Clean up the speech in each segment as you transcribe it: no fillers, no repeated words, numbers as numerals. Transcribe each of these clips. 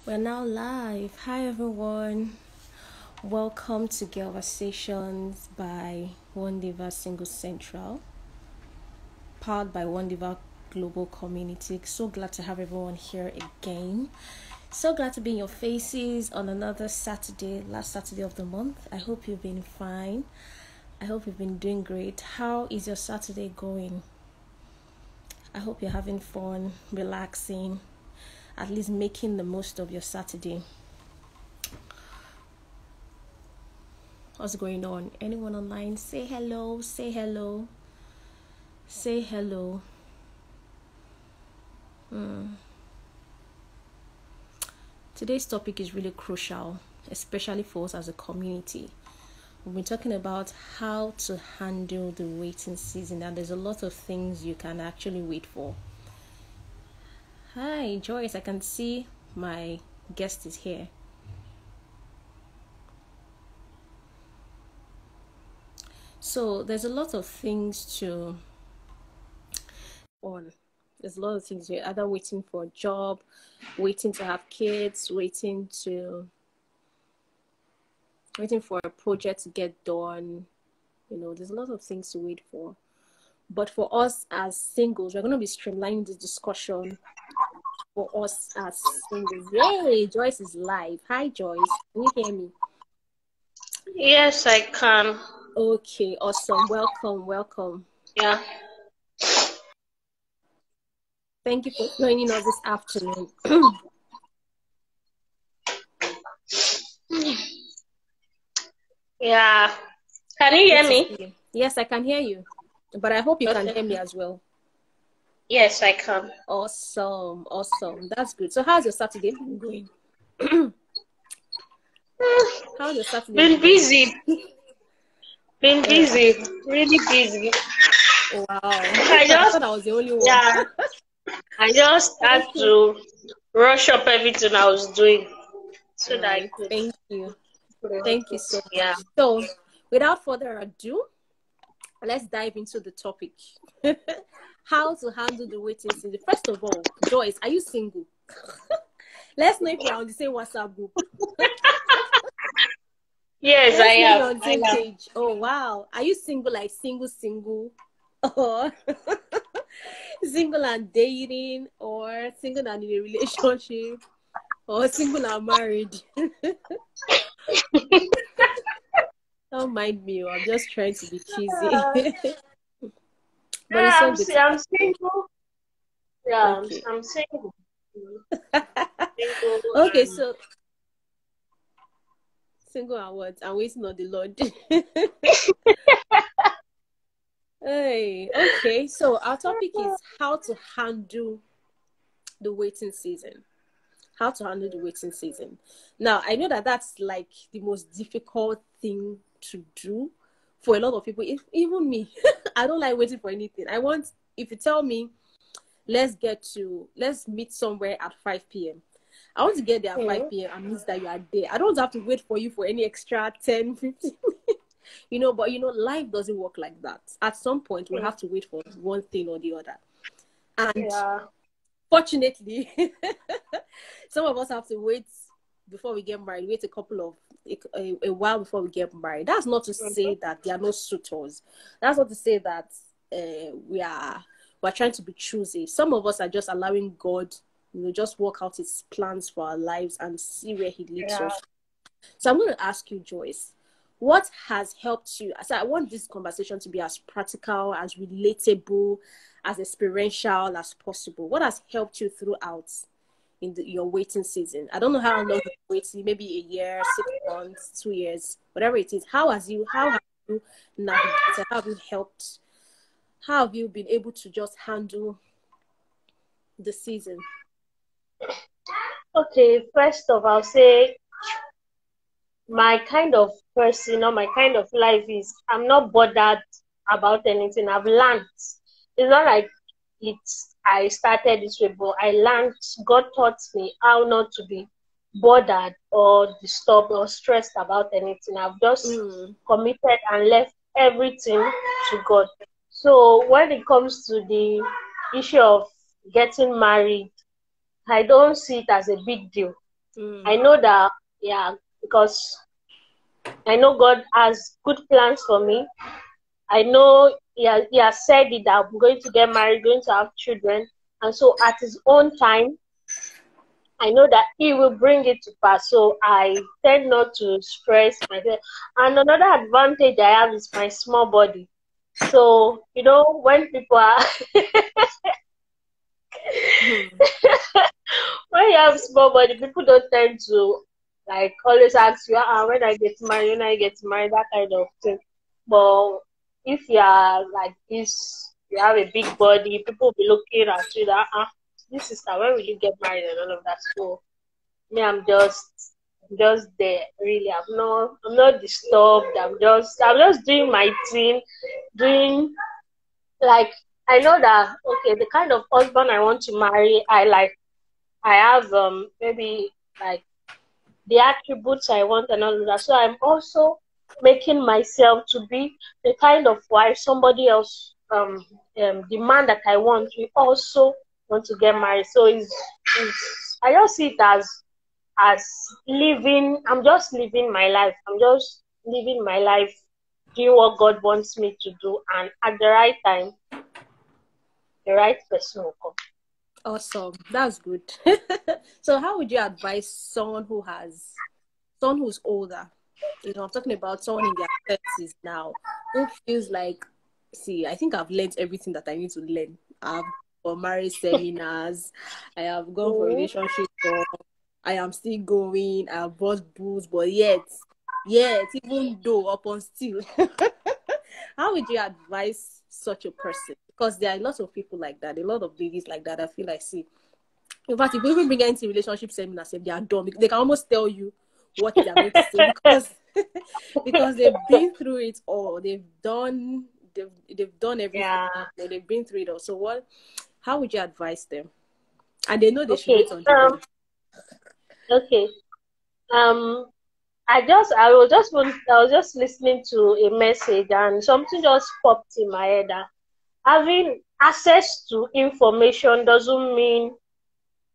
We're now live. Hi everyone. Welcome to Conversations by W.O.N.D.I.V.A Single Central, powered by W.O.N.D.I.V.A Global Community. So glad to have everyone here again. So glad to be in your faces on another Saturday, last Saturday of the month. I hope you've been fine. I hope you've been doing great. How is your Saturday going? I hope you're having fun, relaxing, at least making the most of your Saturday. What's going on? Anyone online? Say hello, say hello, say hello. Today's topic is really crucial, especially for us as a community. We've been talking about how to handle the waiting season, and there's a lot of things you can actually wait for. Hi, Joyce. I can see my guest is here. So there's a lot of things to on. There's a lot of things you're either waiting for a job, waiting to have kids, waiting for a project to get done. There's a lot of things to wait for. But for us as singles, we're going to be streamlining this discussion for us as singles. Yay! Joyce is live. Hi, Joyce. Can you hear me? Yes, I can. Okay, awesome. Welcome. Yeah. Thank you for joining us this afternoon. Yeah. Can you hear me? Yes, I can hear you. But I hope you can hear me as well. Yes, I can. Awesome. That's good. So how's your Saturday been going? How's your Saturday Been busy. Been busy. Really busy. Wow. I thought I was the only one. Yeah. I just had to rush up everything I was doing so that I could. Thank you. Thank you so much. So, without further ado, let's dive into the topic. How to handle the waiting season. First of all, Joyce, are you single? Let's know if you're on the same WhatsApp group. Yes, I am. On the same page. Oh, wow. Are you single, like single? Or single and dating, or single and in a relationship, or single and married? Don't mind me. I'm just trying to be cheesy. But I'm single. Yeah, okay. I'm single. Okay, so single and what? I'm waiting on the Lord. Hey, okay. So our topic is how to handle the waiting season. How to handle the waiting season. Now, I know that that's like the most difficult thing to do for a lot of people. Even me, I don't like waiting for anything. If you tell me, let's meet somewhere at 5 p.m. I want to get there at 5 p.m. and means that you are there. I don't have to wait for you for any extra 10, 15 but life doesn't work like that. At some point, we'll have to wait for one thing or the other. And fortunately, some of us have to wait before we get married. Wait a while before we get married. That's not to say that there are no suitors. That's not to say that we're trying to be choosy. Some of us are just allowing God, just work out his plans for our lives and see where he leads us. So I'm going to ask you, Joyce, what has helped you? So I want this conversation to be as practical, as relatable, as experiential as possible. What has helped you throughout in your waiting season? I don't know how long you're waiting, maybe a year, 6 months, 2 years, whatever it is. How have you navigated? How have you helped? How have you been able to just handle the season? Okay, first off, I'll say my kind of person or my kind of life is I'm not bothered about anything. I've learned. It's not like I started this way, but I learned. God taught me how not to be bothered or disturbed or stressed about anything. I've just committed and left everything to God. So when it comes to the issue of getting married, I don't see it as a big deal. I know that, yeah, because I know God has good plans for me. I know he has said it that I'm going to get married, going to have children. And so at his own time, I know that he will bring it to pass. So I tend not to stress myself. And another advantage I have is my small body. So, you know, when people are Hmm. when you have small body, people don't tend to like always ask you, when I get married, when I get married, that kind of thing. But if you are like this, you have a big body, people will be looking at you that, this sister, when will you get married and all of that. So me, I'm just there. Really, I'm not disturbed. I'm just doing my thing, doing like I know that okay, the kind of husband I want to marry, I have maybe like the attributes I want and all of that. So I'm also making myself to be the kind of wife somebody else the man that I want we also want to get married. So it's I just see it as living. I'm just living my life. I'm just living my life, doing what God wants me to do, and at the right time, the right person will come. Awesome. That's good. So how would you advise someone who's older? You know, I'm talking about someone in their 30s now who feels like, see, I think I've learned everything that I need to learn. I've gone for marriage seminars, I have gone for Mhm. relationship talk, I am still going, I have bought books, but yet, even though upon still, how would you advise such a person? Because there are a lot of people like that, a lot of ladies like that. I feel like, see, in fact, if we even bring them into relationship seminars, if they are dumb, they can almost tell you what they are going to say because because they've been through it all. They've done everything. Yeah. They've been through it all. So what? How would you advise them? And they know they should Okay. wait on the Lord. Okay. Um. I was just listening to a message and something just popped in my head that having access to information doesn't mean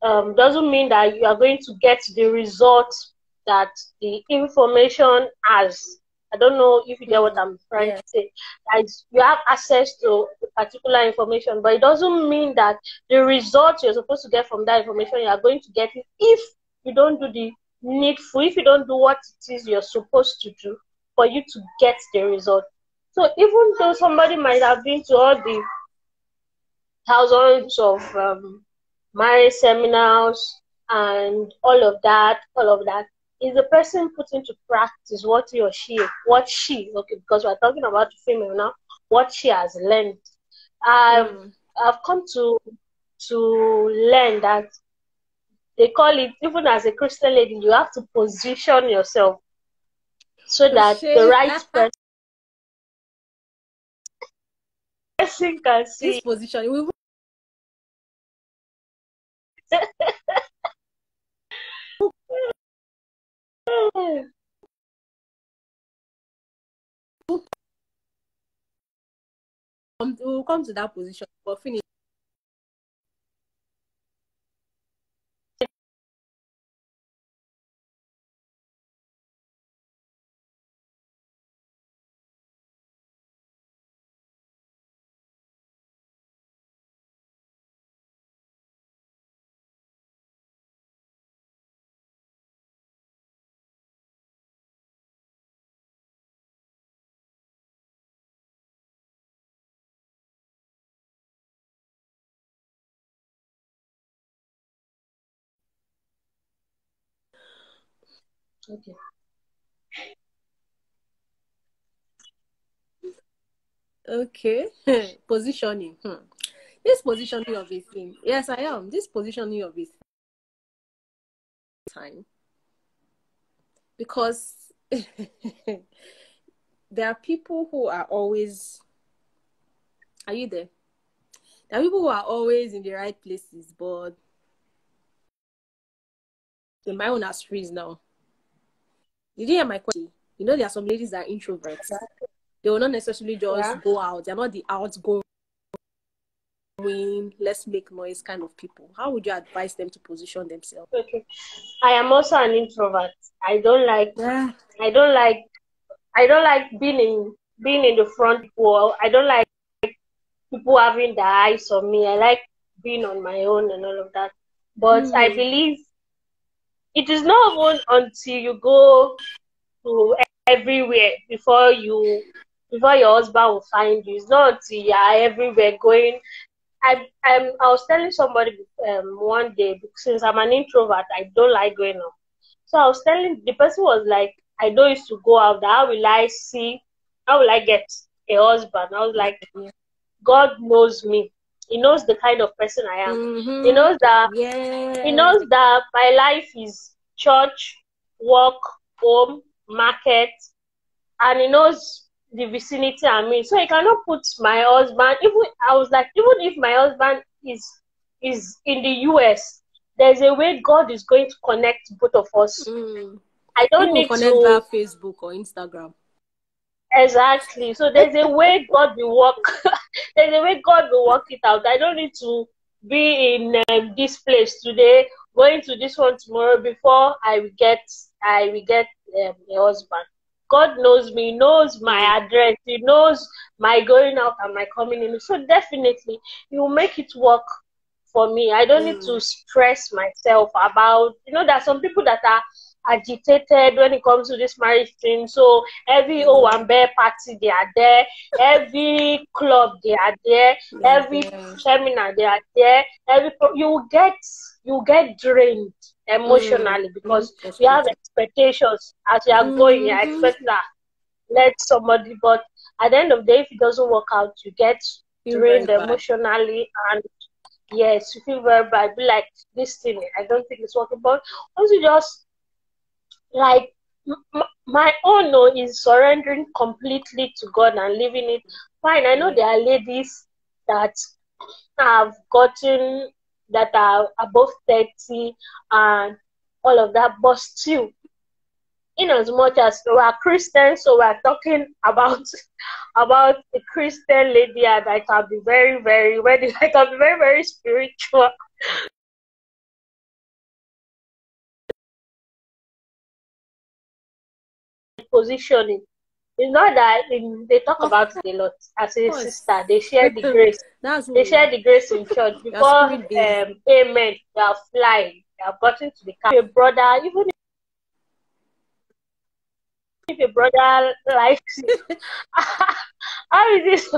that you are going to get the results that the information has. I don't know if you get what Hmm. I'm trying to Yeah. say. As you have access to particular information, but it doesn't mean that the results you're supposed to get from that information you are going to get it if you don't do the needful, if you don't do what it is you're supposed to do for you to get the result. So even though somebody might have been to all the thousands of marriage seminars and all of that is the person put into practice what she, because we're talking about the female now, what she has learned. I've Hmm. I've come to learn that they call it, even as a Christian lady, you have to position yourself so that the Touche. right person can This see. position, we will come to that position, but finish. Okay. Okay. Positioning. This positioning of a thing. Yes, I am. This positioning of a time. Because there are people who are always, are you there? There are people who are always in the right places, but the my own has freeze now. Did you hear my question? You know, there are some ladies that are introverts. They will not necessarily Yeah. just go out. They're not the outgoing. win, let's make noise kind of people? How would you advise them to position themselves? Okay. I am also an introvert. I don't like Yeah. I don't like I don't like being in the front wall. I don't like people having their eyes on me. I like being on my own and all of that. But I Mm. believe it is not even until you go to everywhere before your husband will find you. It's not until you are everywhere going. I was telling somebody one day, since I'm an introvert, I don't like going out. So I was telling the person was like, I don't used to go out. How will I get a husband? I was like, Yeah. God knows me. He knows the kind of person I am. He Mm-hmm. knows that he Yeah. knows that my life is church, work, home, market, and he knows the vicinity I'm in. So he cannot put my husband. Even I was like, even if my husband is in the US, there's a way God is going to connect both of us. Mm. I don't Even need connect via to. Facebook or Instagram. Exactly. So there's a way God will work. There's a way God will work it out. I don't need to be in this place today, going to this one tomorrow before I will get a husband. God knows me, knows my Mm. address, He knows my going out and my coming in. So definitely, He will make it work for me. I don't need to Mm. stress myself about. There are some people that are agitated when it comes to this marriage thing. So every Yeah. O.W.N.D.I.V.A party they are there, every club they are there, Yeah. every Yeah. seminar they are there. You get drained Mm. emotionally Mm. because you have Frustrated. expectations as you are going. You Mm-hmm. expect that let somebody, but at the end of the day, if it doesn't work out, you get Feel very drained bad. emotionally and yes, you feel very bad. Be like this thing, I don't think it's working. But once you just like my own no is surrendering completely to God and leaving it. Fine, I know Yeah. there are ladies that have gotten that are above 30 and all of that, but still, in as much as we are Christians, so we are talking about about a Christian lady and I can be very, very ready, I can be very, very spiritual positioning. It's not that they talk Of about it a lot. As a course. sister, they share the grace. That's who They we share are. the grace in church. We are Before spirit based. amen, they are flying. They are gotten to the car. If a brother, even if a brother likes you, how is this?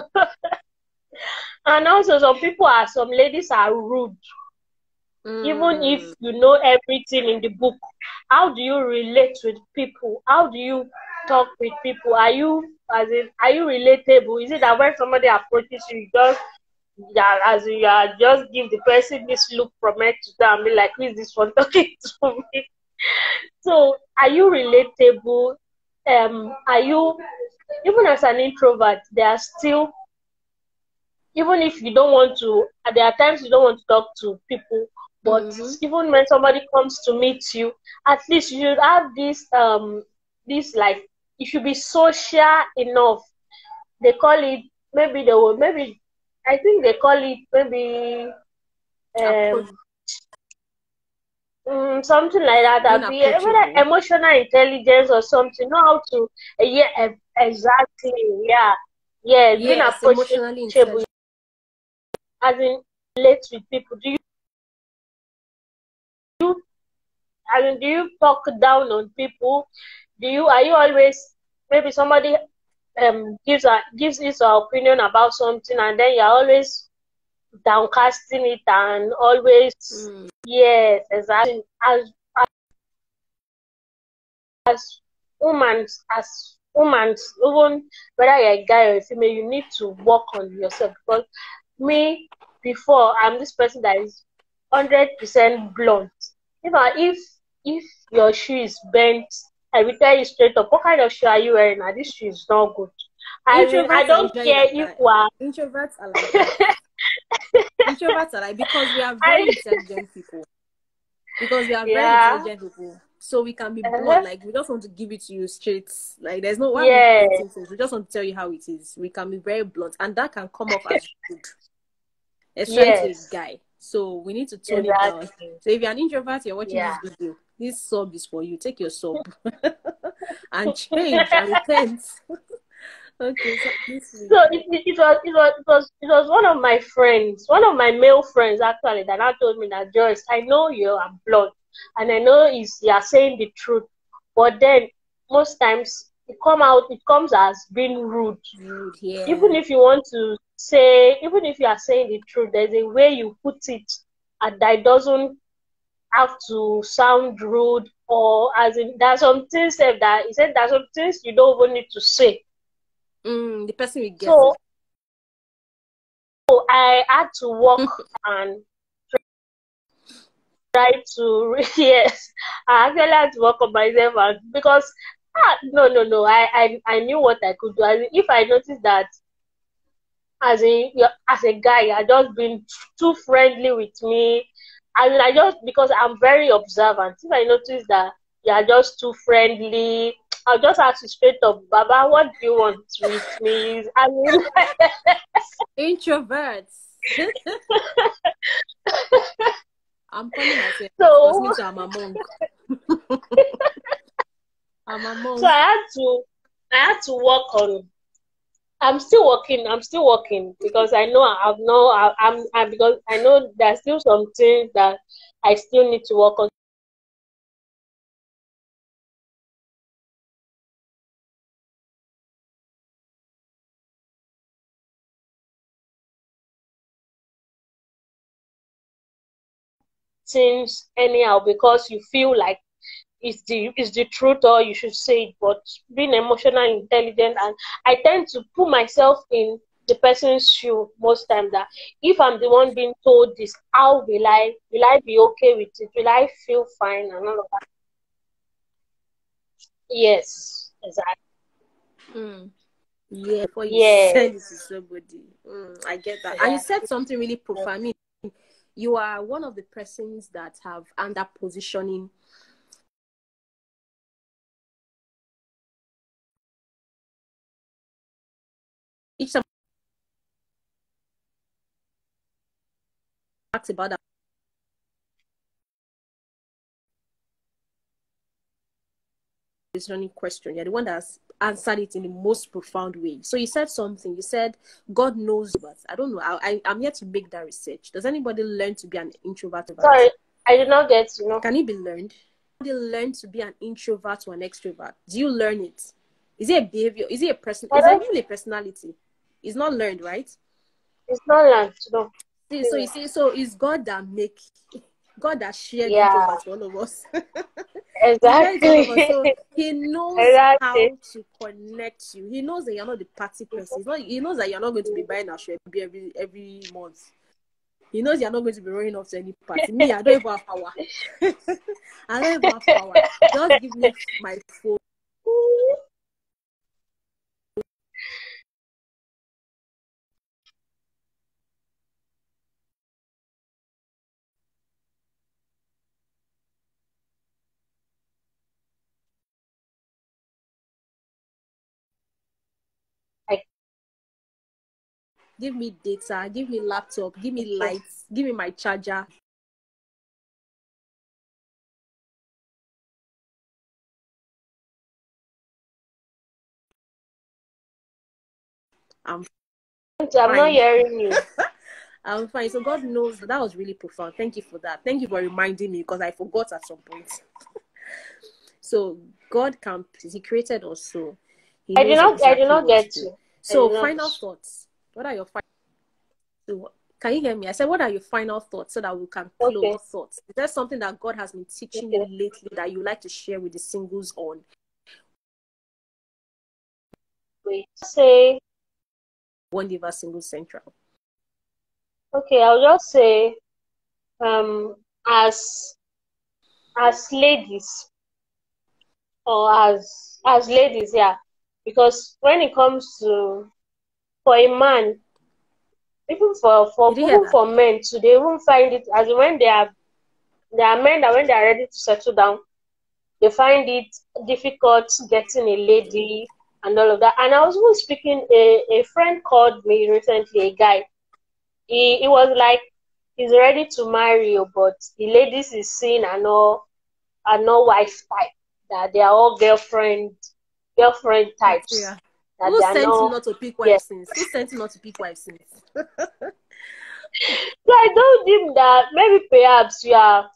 And also, some ladies are rude. Even if Mm. you know everything in the book, how do you relate with people? How do you talk with people? Are you relatable? Is it that when somebody approaches you, you just yeah, as you are just give the person this look from head to toe and be like, who is this one talking to me? So are you relatable? Are you even as an introvert, there are still even if you don't want to, there are times you don't want to talk to people, but Mm-hmm. even when somebody comes to meet you, at least you should have this like you should be social enough. They call it maybe I think they call it maybe Approach um something like that. being That be whether approachable. emotional intelligence or something. Know how to yeah exactly yeah yes being Yes, emotionally approachable intelligent. as in relate with people. Do you talk down on people? Are you always maybe somebody gives his opinion about something and then you're always downcasting it and always Mm. yes exactly as as women even whether you're a guy or a female you need to work on yourself because me before I'm this person that is 100% blunt. If your shoe is bent, I will tell you straight up what kind of shoe are you wearing now, this shoe is not good. I Introverts are don't usually care like if that. we are Introverts are like that. Introverts are like because we are very I intelligent people. Because we are very yeah intelligent people. So we can be blunt. uh Like we just want to give it to you straight. Like there's no why we yeah painting things. We just want to tell you how it is. We can be very blunt. And that can come off as rude. especially to a Yes, guy. So we need to tone it down. exactly. So if you're an introvert, you're watching Yeah. this video. This sub is for you. Take your sub and change and repent. Okay, so So obviously. it was one of my friends, one of my male friends actually, that now told me that, Joyce, I know you're blunt, and I know you're saying the truth, but then most times it comes as being rude. Rude, yeah. Even if you want to say, even if you are saying the truth, there's a way you put it, and that it doesn't have to sound rude, or as in there's some things that he said there's some things you don't even need to say. The person will get So it. I had to work and try to yes, I actually had to work on myself, and because no, I knew what I could do. As in, if I noticed that as a guy you're just being too friendly with me, and I just, because I'm very observant, if I notice that you're just too friendly, I'll just ask you straight up, Baba, what do you want with me? I mean, Introverts. I'm calling myself because me so too, I'm a monk. I'm a so monk. I had to work on. I'm still working because I know I've no I'm because I know there's still some things that I still need to work on, things anyhow because you feel like it's the truth, or you should say it. But being emotionally intelligent, and I tend to put myself in the person's shoe most time, that if I'm the one being told this, how will I be okay with it? Will I feel fine and all of that? Yes, exactly. Mm. Yeah, before you send it to Yes, somebody. I get that. And you said exactly. something really profound. I mean, you are one of the persons that have under positioning each time I asked about that positioning question. You're the one that's answered it in the most profound way. So you said something. You said God knows, but I don't know. I'm yet to make that research. Does anybody learn to be an introvert? Sorry, I did not get to know. Can it be learned? How do you learn to be an introvert or an extrovert? Do you learn it? Is it a behavior? Is it a person? I Is it don't. even a personality? It's not learned, right? It's not learned. No. See, so you see, so it's God that shared the Yeah, introvert for all of us. He shared it for all of us. exactly. So he knows Exactly. how to connect you. He knows that you're not the party person. He knows that you're not going to be buying a shirt every month. He knows you're not going to be running off to any party. Me, I don't even have power. I don't even have power. Just give me my phone. I Give me data. Give me laptop. Give me lights. Give me my charger. I'm I'm not fine. hearing you. I'm fine. So God knows that was really profound. Thank you for that. Thank you for reminding me because I forgot at some point. So God can, He created us, so He knows I did exactly not what to get do. you. I So did not. final thoughts. What are your final? So, can you hear me? I said, what are your final thoughts so that we can close Okay. thoughts? Is there something that God has been teaching you Okay. lately that you like to share with the singles on Wait. Say. W.O.N.D.I.V.A Single Central? Okay. I'll just say. Um. As ladies, or as ladies, yeah. Because when it comes to, for a man, even Did you hear that? for men too, they even find it, as in when there are men that when they are ready to settle down, they find it difficult getting a lady and all of that. And I was even speaking, a friend called me recently, a guy. He was like he's ready to marry you, but the ladies is seeing are no wife type. That they are all girlfriend types. Material. That Who they are sent him not. not to pick Yes. wife since? Who sent him not to pick wife since? So I told him that maybe perhaps you are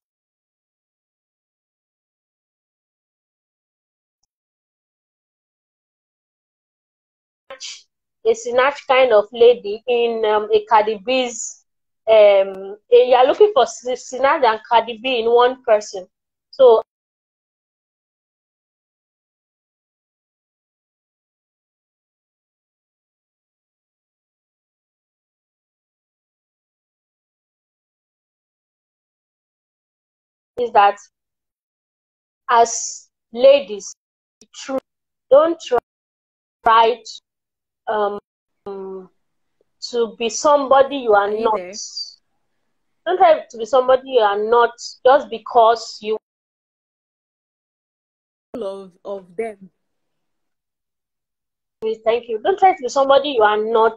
a snatch kind of lady in a Cardi B's you are looking for Sinach and Cardi B in one person. So is that as ladies, true, don't try um to be somebody you are Are you not. there? Don't try to be somebody you are not just because you Of them. thank you. Don't try to be somebody you are not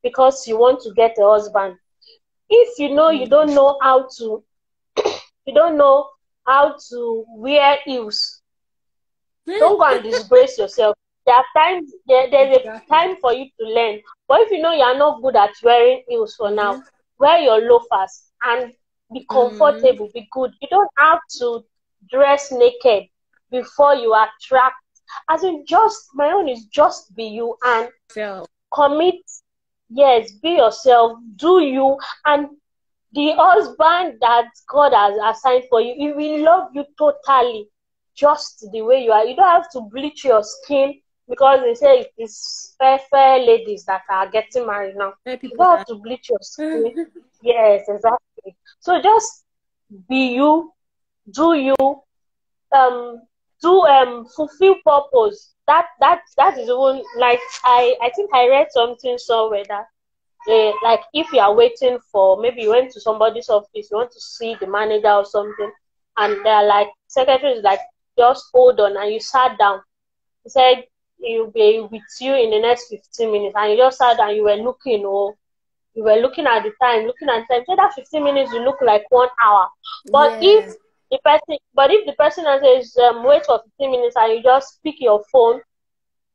because you want to get a husband. If you know Mm. you don't know how to wear heels, don't go and disgrace yourself. There's a Exactly. time for you to learn. But if you know you are not good at wearing heels for now, Mm-hmm. wear your loafers and be Mm. comfortable, be good. You don't have to dress naked before you attract. As in, just my own is just be you and So, commit. Yes, be yourself, do you, and the husband that God has assigned for you, he will love you totally, just the way you are. You don't have to bleach your skin because they say it is fair ladies that are getting married now. there are You people don't have that to bleach your skin. Yes, exactly. So just be you, do you, um, do fulfill purpose. That is even like I think I read something somewhere that like if you are waiting for maybe you went to somebody's office, you want to see the manager or something, and they're like secretary is like just hold on, and you sat down. He said he'll be with you in the next 15 minutes, and you just sat down. You were looking at the time, looking at the time. So that 15 minutes will look like 1 hour. But if yeah, if the person says wait for 15 minutes, and you just pick your phone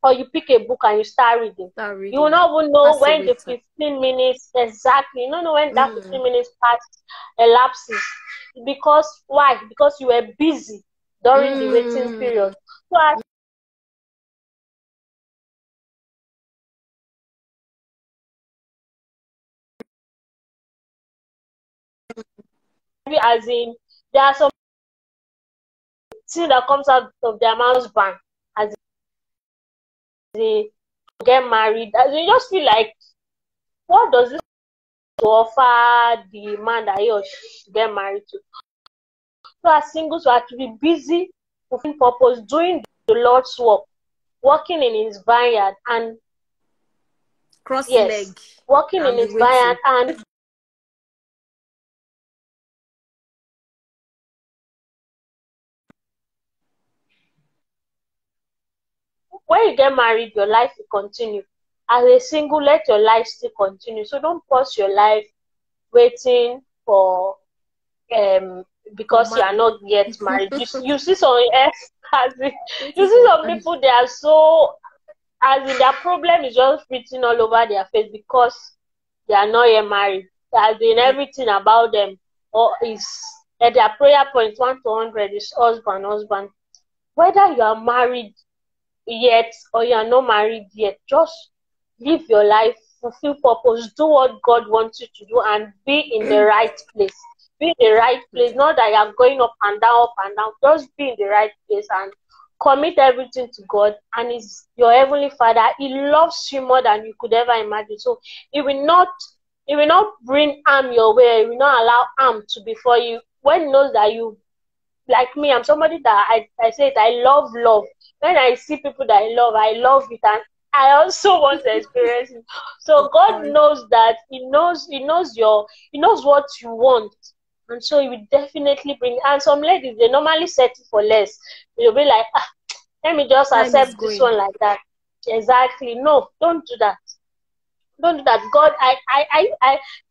or you pick a book and you start reading. start You will reading. not even know That's a when the waste time. 15 minutes exactly. You don't know when that Mm. 15 minutes past elapses. Because why? Because you were busy during the waiting period. Mm. So as in there are some things that comes out of their mouths ban as they get married. As you just feel like what does this to offer the man that he or she should get married to? So as singles, we have to be busy fulfilling purpose, doing the Lord's work, working in his vineyard, and Cross yes, leg working in and be his vineyard. waiting. And when you get married, your life will continue. As a single, let your life still continue. So don't pause your life waiting for For because you are man. not yet married. You see some as in, you Waiting see for some man. people they are so as in their problem is just written all over their face because they are not yet married. As in Mm. everything about them or is at their prayer point 1 to 100 is husband, husband. Whether you are married yet or you are not married yet, just live your life, fulfill purpose, do what God wants you to do, and be in the right place. Be in the right place, not that you are going up and down. Just be in the right place and commit everything to God. And is your heavenly Father. He loves you more than you could ever imagine. So He will not bring harm your way. He will not allow harm to before you. When He knows that you like me, I'm somebody that I say it, I love love. When I see people that I love it, and I also want to experience it. Of So God course. knows that He knows what you want. And so He will definitely bring, and some ladies they normally settle for less. They'll be like, let me just Time is accept this going. one like that. Exactly. No, don't do that. Don't do that. God, I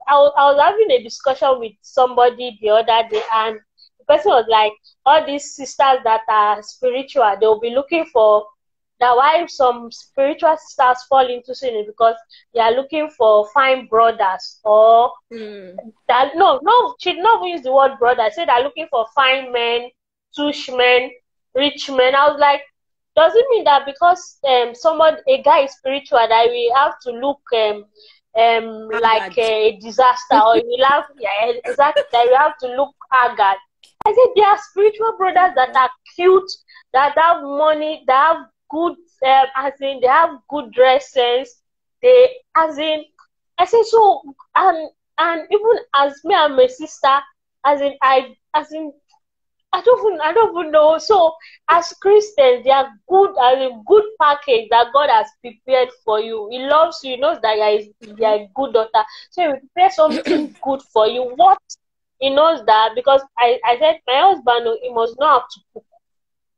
was having a discussion with somebody the other day, and the person was like, all these sisters that are spiritual, they'll be looking for that. Why some spiritual sisters fall into sin is because they are looking for fine brothers, or that no, she did not use the word brother. She said they're looking for fine men, tush men, rich men. I was like, does it mean that because someone a guy is spiritual that we have to look like Haggard. a disaster, or we have, yeah, exactly, that we have to look haggard? I said there are spiritual brothers that are cute, that have money, that have good, as in they have good dress sense. They, as in, I said so, and even as me and my sister, as in I don't even know. So as Christians, they are good, as a good package that God has prepared for you. He loves you. He knows that you are a good daughter. So he will prepare something good for you. What he knows that, because I said my husband, he must know how to cook.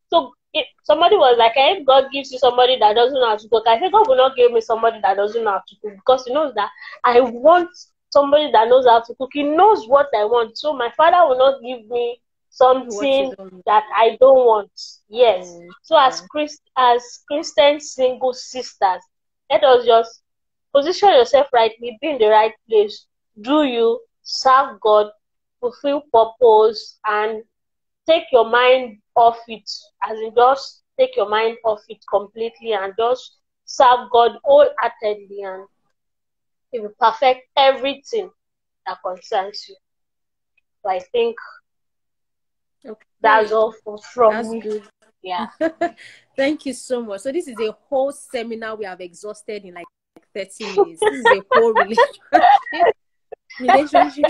So if somebody was like, if God gives you somebody that doesn't know how to cook, I said God will not give me somebody that doesn't know how to cook, because He knows that I want somebody that knows how to cook. He knows what I want. So my father will not give me What you something don't that I don't want. Yes. know. So as Christian single sisters, let us just position yourself rightly, be in the right place, do you, serve God, fulfill purpose, and take your mind off it, as in just take your mind off it completely and just serve God wholeheartedly, and He will perfect everything that concerns you. So I think that's Okay, all from that's me. good. Yeah. Thank you so much. So this is a whole seminar we have exhausted in like 30 minutes. This is a whole relationship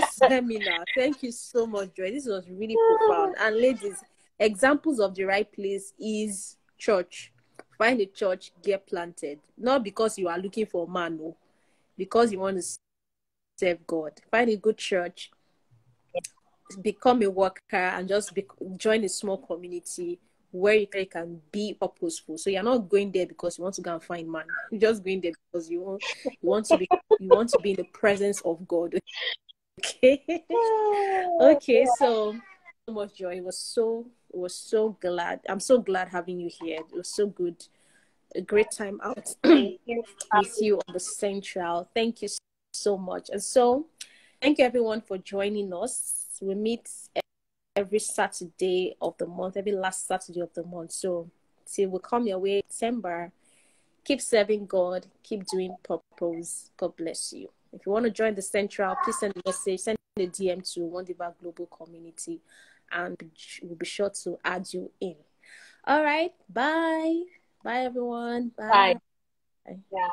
seminar. Thank you so much, Joy. This was really profound. And ladies, examples of the right place is church. Find a church, get planted. Not because you are looking for a man, no. Because you want to serve God. Find a good church, become a worker, and just join a small community where you can be purposeful. So you're not going there because you want to go and find man. You're just going there because you want to be in the presence of God. Okay. Okay, so much joy. It was so glad. I'm so glad having you here. It was so good. A great time out Thank you. with you on the Central. Thank you so much. And so thank you everyone for joining us. We meet every Saturday of the month, every last Saturday of the month. So till we come your way, December, keep serving God, keep doing purpose. God bless you. If you want to join the Central, please send a message, send a DM to W.O.N.D.I.V.A Global Community, and we'll be sure to add you in. All right. Bye. Bye, everyone. Bye. Bye. Yeah.